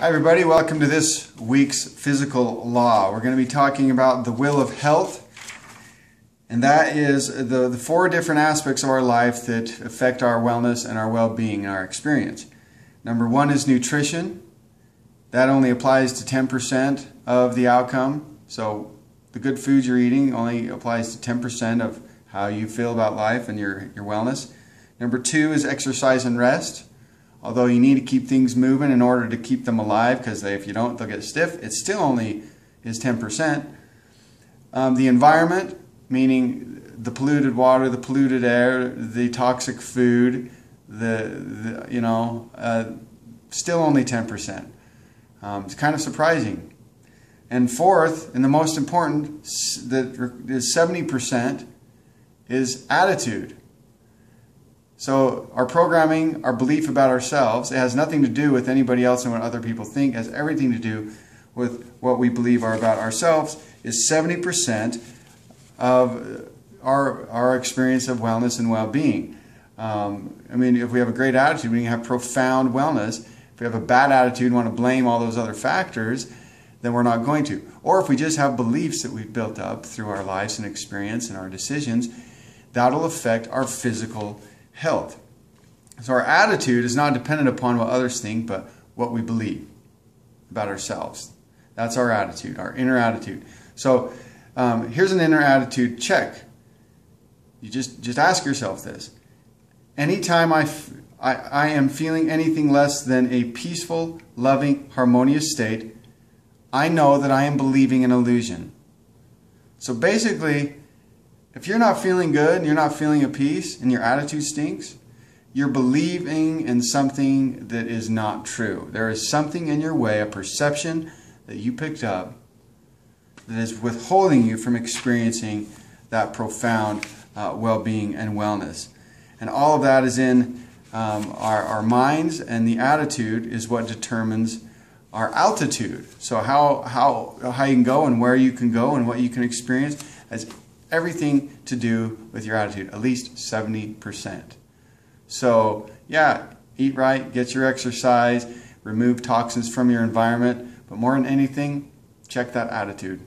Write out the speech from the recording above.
Hi everybody, welcome to this week's Physical Law. We're going to be talking about the will of health, and that is the four different aspects of our life that affect our wellness and our well-being and our experience. Number one is nutrition. That only applies to 10% of the outcome. So the good food you're eating only applies to 10% of how you feel about life and your wellness. Number two is exercise and rest. Although you need to keep things moving in order to keep them alive, because if you don't, they'll get stiff. It still only is 10%. The environment, meaning the polluted water, the polluted air, the toxic food, still only 10%. It's kind of surprising. And fourth, and the most important, that is 70%, is attitude. So our programming, our belief about ourselves, it has nothing to do with anybody else and what other people think. It has everything to do with what we believe about ourselves. Is 70% of our experience of wellness and well-being. If we have a great attitude, we can have profound wellness. If we have a bad attitude and want to blame all those other factors, then we're not going to. Or if we just have beliefs that we've built up through our lives and experience and our decisions, that'll affect our physical health. So our attitude is not dependent upon what others think, but what we believe about ourselves. That's our attitude, our inner attitude. So here's an inner attitude check. You just ask yourself this. Anytime I am feeling anything less than a peaceful, loving, harmonious state, I know that I am believing an illusion. So basically, if you're not feeling good and you're not feeling at peace and your attitude stinks, you're believing in something that is not true. There is something in your way, a perception that you picked up that is withholding you from experiencing that profound well-being and wellness. And all of that is in our minds, and the attitude is what determines our altitude. So how you can go and where you can go and what you can experience has everything to do with your attitude, at least 70%. So yeah, eat right, get your exercise, remove toxins from your environment, but more than anything, check that attitude.